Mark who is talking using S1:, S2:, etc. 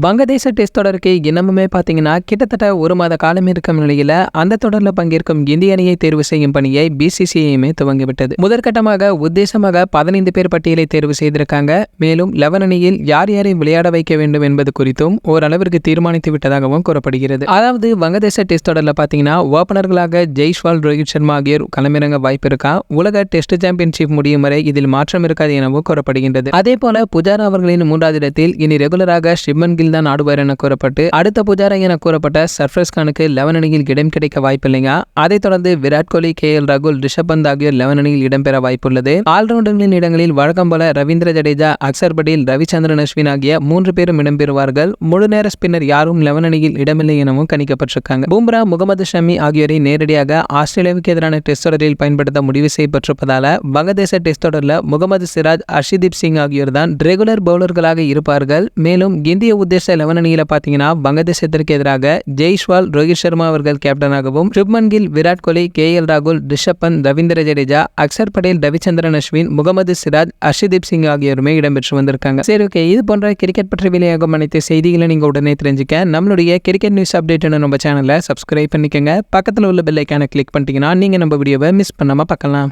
S1: வங்கதேச டெஸ்ட் தொடருக்கு இன்னமுமே பார்த்தீங்கன்னா கிட்டத்தட்ட ஒரு மாத காலம் இருக்கும் நிலையில் அந்த தொடரில் பங்கேற்கும் இந்திய அணியை தேர்வு செய்யும் பணியை பிசிசிஐயுமே துவங்கிவிட்டது. முதற்கட்டமாக உத்தேசமாக 15 பேர் பட்டியலை தேர்வு செய்திருக்காங்க. மேலும் 11 அணியில் யார் யாரை விளையாட வைக்க வேண்டும் என்பது குறித்தும் ஓரளவிற்கு தீர்மானித்து விட்டதாகவும் கூறப்படுகிறது. அதாவது வங்கதேச டெஸ்ட் தொடரில் பார்த்தீங்கன்னா ஓபனர்களாக ஜெய்ஸ்வால், ரோஹித் சர்மா ஆகியோர் களமிறங்க வாய்ப்பு இருக்கா. உலக டெஸ்ட் சாம்பியன்ஷிப் முடியும் வரை இதில் மாற்றம் இருக்காது எனவும் கூறப்படுகின்றது. அதே போல புஜாரா அவர்களின் 3வது இடத்தில் இனி ரெகுலராக ஷிப்மன் கில் தான் ஆடுவார் என கூறப்பட்டு அடுத்த புஜாரா என கூறப்பட்ட சர்ஃப்ராஸ் கானுக்கு 11 அணியில் இடம் கிடைக்க வாய்ப்பில்லைங்க. அதைத் தொடர்ந்து விராட் கோலி, KL ராகுல், ரிஷப் பந்த் ஆகியோர் 11 அணியில் இடம்பெற வாய்ப்புள்ளது. ஆல்ரவுண்டர்களின் இடங்களில் வழக்கம் போல ரவீந்திர ஜடேஜா, அக்சர் படேல், ரவிச்சந்திரன் அஸ்வின் ஆகிய 3 பேரும் இடம்பெறுவார்கள். முழுநேர ஸ்பின்னர் யாரும் 11 அணியில் இடமில்லை எனவும் கணிக்கப்பட்டிருக்காங்க. பும்ரா, முகமது ஷமி ஆகியோரை நேரடியாக ஆஸ்திரேலியாவுக்கு எதிரான டெஸ்ட் தொடரில் பயன்படுத்த முடிவு செய்யப்பட்டிருப்பதால வங்கதேச டெஸ்ட் தொடரில் முகமது சிராஜ், ஹர்ஷதீப் சிங் ஆகியோர் தான் ரெகுலர் பவுலர்களாக இருப்பார்கள். மேலும் இந்திய உத்தேச 11 அணியில பாத்தீங்கன்னா வங்கதேசத்திற்கு எதிராக ஜெய்ஸ்வால், ரோஹித் சர்மா அவர்கள் கேப்டனாகவும், சுப்மன் கில், விராட் கோலி, KL ராகுல், ரிஷப் பந்த், ரவீந்திர ஜடேஜா, அக்சர் படேல், ரவிச்சந்திரன் அஸ்வின், முகமது சிராஜ், ஹர்ஷதீப் சிங் ஆகியோருமே இடம்பெற்று வந்திருக்காங்க. சரி, ஓகே, இது போன்ற கிரிக்கெட் பற்றி வெளியாகும் அனைத்து செய்திகளை நீங்க உடனே தெரிஞ்சுக்க நம்மளுடைய கிரிக்கெட் நியூஸ் அப்டேட் நம்ம சேனலை சப்ஸ்கிரைப் பண்ணிக்கங்க. பக்கத்தில் உள்ள பெல் ஐக்கானை கிளிக் பண்ணிட்டீங்கன்னா நீங்க நம்ம வீடியோவை மிஸ் பண்ணாம பார்க்கலாம்.